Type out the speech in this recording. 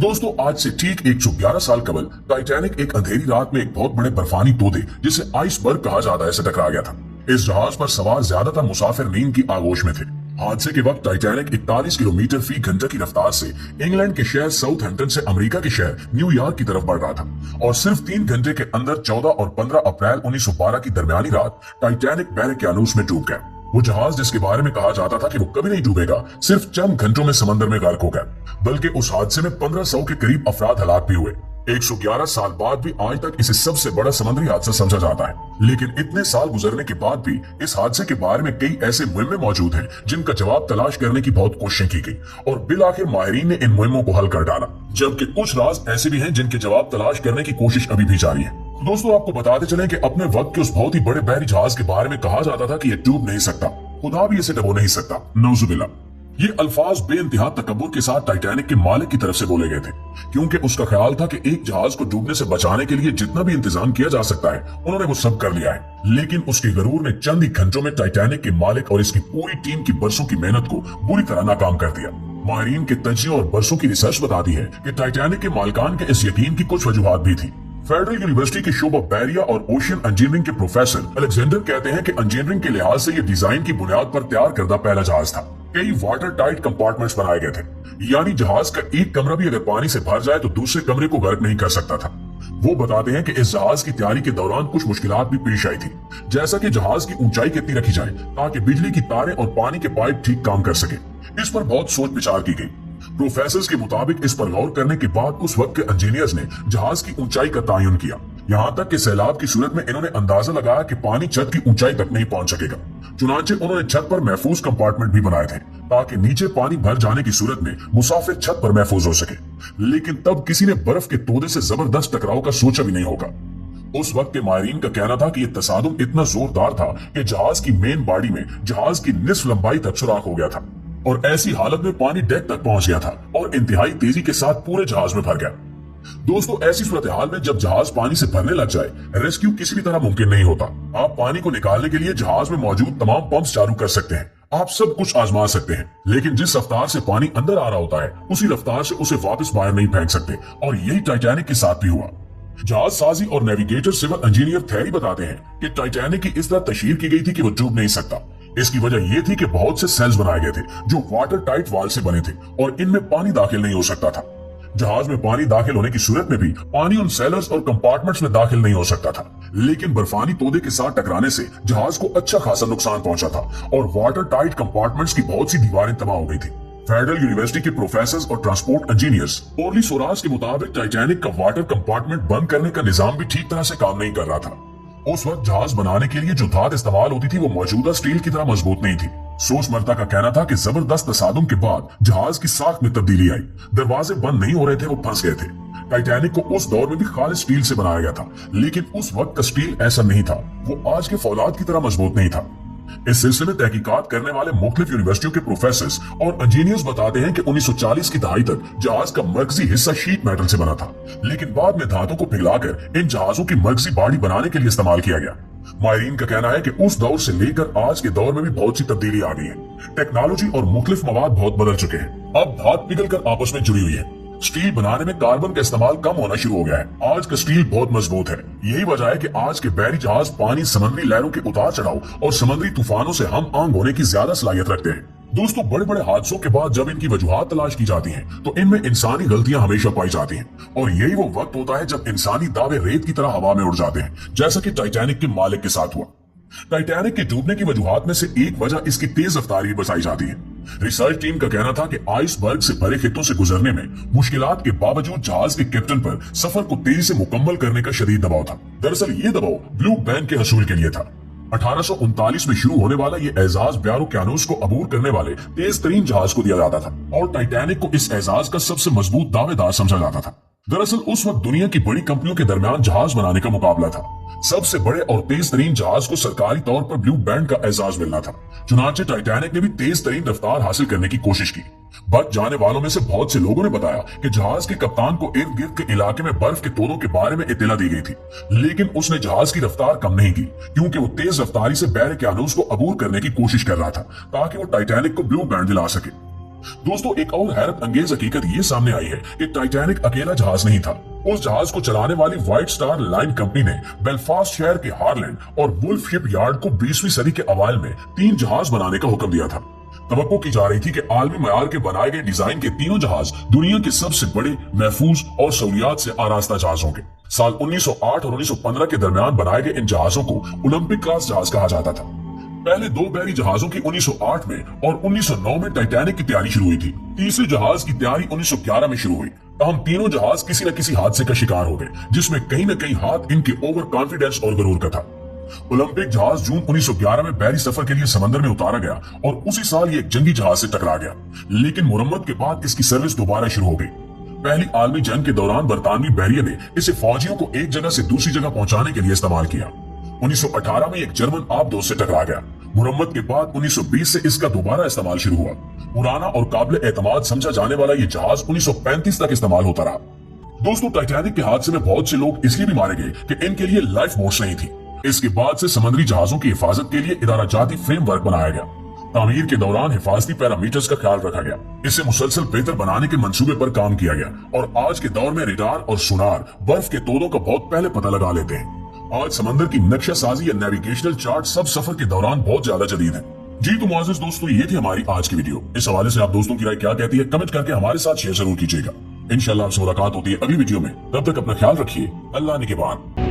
दोस्तों आज से ठीक 111 साल कबल टाइटैनिक एक अंधेरी रात में एक बहुत बड़े बर्फानी तोते जिसे आइसबर्ग कहा जाता है से टकरा गया था। इस जहाज पर सवार ज्यादातर मुसाफिर नींद की आगोश में थे। हादसे के वक्त टाइटैनिक 41 किलोमीटर फी घंटे की रफ्तार से इंग्लैंड के शहर साउथहैम्पटन से अमेरिका के शहर न्यूयॉर्क की तरफ बढ़ रहा था और सिर्फ 3 घंटे के अंदर 14 और 15 अप्रैल 1912 की दरमियानी रात टाइटैनिक बैरकियानूस में डूब गया। वो जहाज जिसके बारे में कहा जाता था कि वो कभी नहीं डूबेगा, सिर्फ चंद घंटों में समंदर में गर्क हो गया। बल्कि उस हादसे में 1500 के करीब अफराद हलाक भी हुए। 111 साल बाद भी आज तक इसे सबसे बड़ा समुद्री हादसा समझा जाता है। लेकिन इतने साल गुजरने के बाद भी इस हादसे के बारे में कई ऐसे मुहिम्में मौजूद हैं जिनका जवाब तलाश करने की बहुत कोशिशें की गई और बिल आखिर माहिरीन ने इन मुहिमों को हल कर डाला। जबकि कुछ राज ऐसे भी हैं जिनके जवाब तलाश करने की कोशिश अभी भी जारी है। दोस्तों आपको बताते चलें कि अपने वक्त के उस बहुत ही बड़े बहरी जहाज के बारे में कहा जाता था कि ये डूब नहीं सकता, खुदा भी इसे डबो नहीं सकता, नौजुबिल्ला। ये अल्फाज बेइंतहा तकब्बुर के साथ टाइटैनिक के मालिक की तरफ से बोले गए थे, क्योंकि उसका ख्याल था कि एक जहाज को डूबने से बचाने के लिए जितना भी इंतजाम किया जा सकता है उन्होंने वो सब कर लिया है। लेकिन उसके गरूर ने चंद ही घंटों में टाइटैनिक के मालिक और इसकी पूरी टीम की बरसों की मेहनत को बुरी तरह नाकाम कर दिया। माहिरीन के तज्जियों और बरसों की रिसर्च बताती है कि टाइटैनिक के मालिकान के इस यकीन की कुछ वजूहात भी थी। फेडरल यूनिवर्सिटी के शोबा बैरिया और ओशियन इंजीनियरिंग के प्रोफेसर अलेक्जेंडर कहते हैं कि इंजीनियरिंग के लिहाज से ये डिजाइन की बुनियाद पर तैयार करदा पहला जहाज था। कई वाटर टाइट कंपार्टमेंट्स बनाए गए थे, यानी जहाज का एक कमरा भी अगर पानी से भर जाए तो दूसरे कमरे को गर्क नहीं कर सकता था। वो बताते हैं कि इस जहाज की तैयारी के दौरान कुछ मुश्किलात भी पेश आई थी, जैसा कि जहाज की ऊंचाई कितनी रखी जाए ताकि बिजली की तारें और पानी के पाइप ठीक काम कर सके। इस पर बहुत सोच विचार की गई। प्रोफेसर के मुताबिक इस पर गौर करने के बाद उस वक्त के इंजीनियर्स ने जहाज की ऊंचाई का तयन किया। यहाँ तक कि सैलाब की सूरत में इन्होंने अंदाजा लगाया कि पानी छत की ऊंचाई तक नहीं पहुंच सकेगा। चुनांचे उन्होंने छत पर महफूज कंपार्टमेंट भी बनाए थे ताकि नीचे पानी भर जाने की सूरत में मुसाफिर छत पर महफूज हो सके। लेकिन तब किसी ने बर्फ के तोदे से जबरदस्त टकराव का सोचा भी नहीं होगा। उस वक्त के माहिरीन का कहना था कि यह तसादुम इतना जोरदार था कि जहाज की मेन बॉडी में जहाज की निस्फ लंबाई तक सुराख हो गया था और ऐसी हालत में पानी डेक तक पहुंच गया था और इंतहाई तेजी के साथ पूरे जहाज में भर गया। दोस्तों ऐसी सूरत हाल में जब जहाज पानी से भरने लग जाए, रेस्क्यू किसी भी तरह मुमकिन नहीं होता। आप पानी को निकालने के लिए जहाज में मौजूद तमाम पंप्स चालू कर सकते हैं, आप सब कुछ आजमा सकते हैं, लेकिन जिस रफ्तार से पानी अंदर आ रहा होता है उसी रफ्तार से उसे वापस बाहर नहीं फेंक सकते। और यही टाइटैनिक के साथ भी हुआ। जहाज साजी और नेविगेटर सिविल इंजीनियर थैरी बताते हैं कि टाइटैनिक की इस तरह तशहीर की गई थी कि वो डूब नहीं सकता। इसकी वजह यह थी कि बहुत से सेल्स बनाए गए थे जो वाटर टाइट वाल से बने थे और इनमें पानी दाखिल नहीं हो सकता था। जहाज में पानी दाखिल होने की सूरत में भी पानी उन सेलर्स और कंपार्टमेंट्स में दाखिल नहीं हो सकता था। लेकिन बर्फानी तोदे के साथ टकराने से जहाज को अच्छा खासा नुकसान पहुंचा था और वाटर टाइट कंपार्टमेंट्स की बहुत सी दीवारें तबाह हो गई थी। फेडरल यूनिवर्सिटी के प्रोफेसर और ट्रांसपोर्ट इंजीनियर्स ओरली सोरास के मुताबिक टाइटैनिक का वाटर कंपार्टमेंट बंद करने का निजाम भी ठीक तरह से काम नहीं कर रहा था। उस वक्त जहाज बनाने के लिए जो धात इस्तेमाल होती थी वो मौजूदा स्टील की तरह मजबूत नहीं थी। सोचमर्ता का कहना था कि जबरदस्त तसादुम के बाद जहाज की साख में तब्दीली आई। दरवाजे बंद नहीं हो रहे थे, वो फंस गए थे। टाइटैनिक को उस दौर में भी खालिद स्टील से बनाया गया था, लेकिन उस वक्त का स्टील ऐसा नहीं था, वो आज के फौलाद की तरह मजबूत नहीं था। इस सिलसिले में तहकीकात करने वाले मुख्तलिफ यूनिवर्सिटियों के प्रोफेसर और इंजीनियर्स बताते हैं कि 1940 की दहाई तक जहाज का मरकजी हिस्सा शीट मेटल से बना था, लेकिन बाद में धातुओं को पिघलाकर इन जहाजों की मरकजी बॉडी बनाने के लिए इस्तेमाल किया गया। माहिरीन का कहना है कि उस दौर से लेकर आज के दौर में भी बहुत सी तब्दीली आ गई है। टेक्नोलॉजी और मुख्तलिफ मवाद बहुत बदल चुके हैं। अब धात पिघलकर आपस में जुड़ी हुई है। स्टील बनाने में कार्बन का इस्तेमाल कम होना शुरू हो गया है। आज का स्टील बहुत मजबूत है। यही वजह है कि आज के बहरी जहाज पानी, समुद्री लहरों के उतार चढ़ाव और समुद्री तूफानों से हम आंग होने की ज्यादा सलाहियत रखते हैं। दोस्तों बड़े बड़े हादसों के बाद जब इनकी वजूहात तलाश की जाती हैं, तो इनमें इंसानी गलतियां हमेशा पाई जाती हैं और यही वो वक्त होता है जब इंसानी दावे रेत की तरह हवा में उड़ जाते हैं, जैसा कि टाइटैनिक के मालिक के साथ हुआ। टाइटैनिक के डूबने की वजूहात में से एक वजह इसकी तेज रफ्तारी बताई जाती है। रिसर्च टीम का कहना था कि आइसबर्ग से भरे खेतों से गुजरने में मुश्किलात के बावजूद जहाज के कैप्टन पर सफर को तेजी से मुकम्मल करने का शदीद दबाव था। दरअसल ये दबाव ब्लू बैंड के हसूल के लिए था। 1839 में शुरू होने वाला ये एजाज बैरकियानूस को अबूर करने वाले तेज तरीन जहाज को दिया जाता था और टाइटैनिक को इस एजाज का सबसे मजबूत दावेदार समझा जाता था। दरअसल उस वक्त दुनिया की बड़ी कंपनियों के दरमियान जहाज बनाने का मुकाबला था। सबसे बड़े और तेज तरीन जहाज को सरकारी तौर पर ब्लू बैंड का एजाज मिलना था। चुनांचे टाइटैनिक ने भी तेज तरीन रफ्तार हासिल करने की कोशिश की। बच जाने वालों में से बहुत से लोगों ने बताया कि जहाज के कप्तान को इर्द गिर्द के इलाके में बर्फ के तोदों के बारे में इत्तला दी गई थी, लेकिन उसने जहाज की रफ्तार कम नहीं की क्योंकि वो तेज रफ्तारी से बैरकियानूस को अबूर करने की कोशिश कर रहा था ताकि वो टाइटैनिक को ब्लू बैंड दिला सके। दोस्तों, एक और हैरत अंगेज हकीकत ये सामने आई है कि टाइटैनिक अकेला जहाज नहीं था। उस जहाज को चलाने वाली व्हाइट स्टार लाइन कंपनी ने बेलफास्ट शहर के हारलैंड और वुल्फ शिप यार्ड को 20वीं सदी के अवाइल में 3 जहाज बनाने का हुक्म दिया था। तवक्को की जा रही थी कि आलमी मयार के बनाए गए डिजाइन के तीनों जहाज दुनिया के सबसे बड़े, महफूज और सहूलियात से आरास्ता जहाज होंगे। साल 1908 और 1915 के दरमियान बनाए गए इन जहाजों को ओलंपिक क्लास जहाज कहा जाता था। पहले 2 बहरी जहाजों की 1908 में और 1909 में टाइटैनिक की तैयारी शुरू हुई थी। तीसरे जहाज की तैयारी 1911 में शुरू हुई। तहम तीनों जहाज किसी न किसी हादसे का शिकार हो गए, जिसमें कहीं न कहीं हाथ इनके ओवर कॉन्फिडेंस और गरूर का था। ओलंपिक जहाज जून 1911 में बहरी सफर के लिए समंदर में उतारा गया और उसी साल ये एक जंगी जहाज से टकरा गया, लेकिन मुरम्मत के बाद इसकी सर्विस दोबारा शुरू हो गई। पहली आलमी जंग के दौरान बरतानवी बैरियर ने इसे फौजियों को एक जगह से दूसरी जगह पहुंचाने के लिए इस्तेमाल किया। 1918 में एक जर्मन आबदोज से टकरा गया। मुरम्मत के बाद 1920 से इसका दोबारा इस्तेमाल शुरू हुआ। पुराना और काबिल एतमाद समझा जाने वाला ये जहाज 1935 तक इस्तेमाल होता रहा। दोस्तों, टाइटैनिक के हादसे में बहुत से लोग इसलिए भी मारे गए कि इनके लिए लाइफ बोट्स नहीं थी। इसके बाद से समुद्री जहाजों की हिफाजत के लिए इदारा जाती फ्रेमवर्क बनाया गया। तामीर के दौरान हिफाजती पैरामीटर्स का ख्याल रखा गया। इसे मुसलसल बेहतर बनाने के मंसूबे पर काम किया गया और आज के दौर में रडार और सुनार बर्फ के तोदों का बहुत पहले पता लगा लेते हैं। आज समंदर की नक्शा साजी या नेविगेशनल चार्ट सब सफर के दौरान बहुत ज्यादा जदीद है। जी तो मुआज़िज़ दोस्तों, ये थी हमारी आज की वीडियो। इस हवाले से आप दोस्तों की राय क्या कहती है कमेंट करके हमारे साथ शेयर जरूर कीजिएगा। इंशाल्लाह आपसे मुलाकात होती है अगली वीडियो में। तब तक अपना ख्याल रखिए। अल्लाह निगहबान।